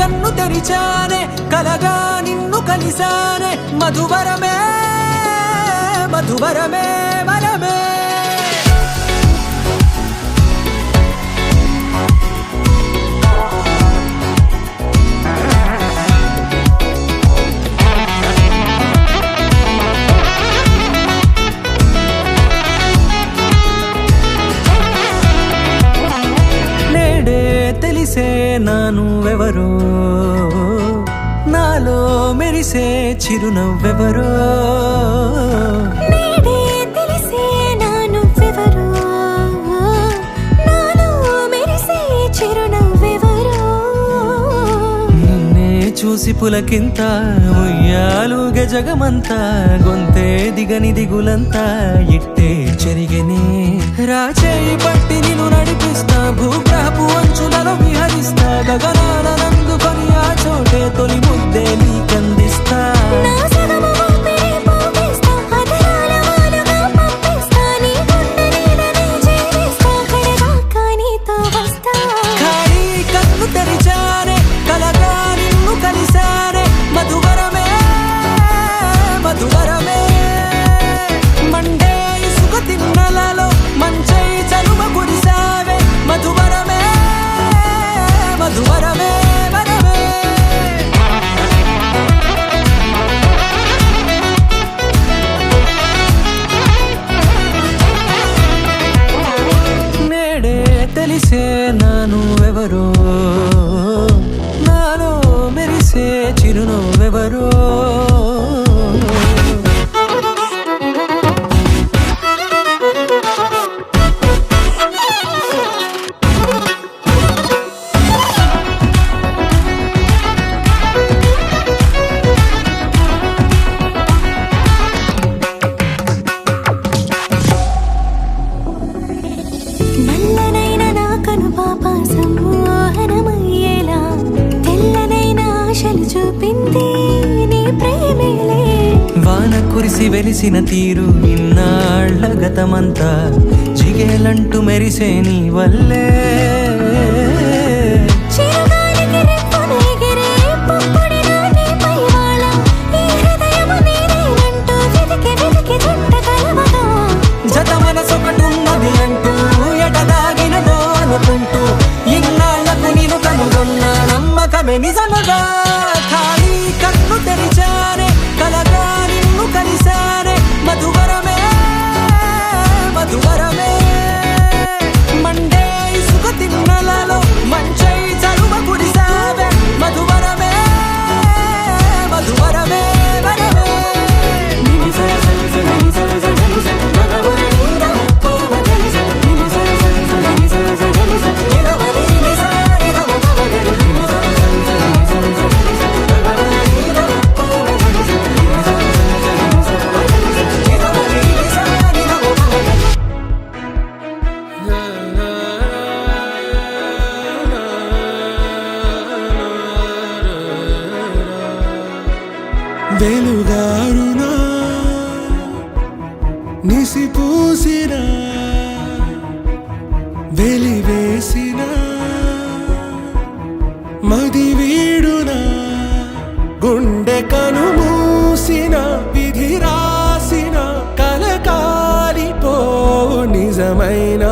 కన్ను తెరిచానే కలగా నిన్ను కలిసానే మధువరమే మధువరమే వరమే తెలిసే నానువెవరో నాలో మెరిసే చిరునవ్వెవరో నేడే తెలిసే నానువెవరో నాలో మెరిసే చిరునవ్వెవరో నిన్నే చూసి పులకింత ఉయ్యాలుగే జగమంతా గొంతే దిగని దిగులంతా ఇట్టే చెరిగెనే రాచేయి పట్టి నిన్ను నడిపిస్తా భూగ్రహపు అంచులలో విహరిస్తా గగనాల నందుకొని ఆ చోటే తొలి ముద్దే నీకందిస్తా నా సగము ఊపిరి పోగేస్తా అధరాల వాలుగా పంపిస్తా నీ గుండె నీడనే చేరిస్తా కడదాకా నీతో వస్తా ఖాళీ కన్ను తెరిచానే కలగా నిన్ను కలిసానే మధువరమే మధువరమే మండే ఇసుక తిన్నలలో మంచై చలువ కురిసావే మధువరమే మధువరమే వరమే నేడే తెలిసే నానువెవరో నాలో మెరిసే చిరునవ్వెవరో నల్లనైన నా కనుపాప సమ్మోహనమయ్యేలా తెల్లనైన ఆశలు చూపింది నీ ప్రేమేలే వాన కురిసి వెలిసిన తీరు ఇన్నాళ్ల గతమంతా జిగేలంటూ మెరిసే నీ వల్లే చిరుగాలికి రెప్పను ఎగిరే పుప్పొడిన నీపై వాళ ఈ హృదయము నీదేనంటూ వెతికి వెతికి జంట కలవగా జత మనసొకటున్నది అంటూ ఎటదాగినదో అనుకుంటూ ఇన్నాళ్లకు నేను కనుగొన్న నమ్మకమే నిజముగా ఖాళీ కన్ను తెరిచానే కలగా నిన్ను కలిసానే మధువరమే మధువరమే మండే ఇసుక తిన్నలలో మంచై చలువ కురిసావే మధువరమే మధువరమే వరమే వెలుగారునా నిసిపూసిన వెలివేసిన మది వీడునా గుండె కనుమూసిన విధి రాసిన కలకాలిపో నిజమైన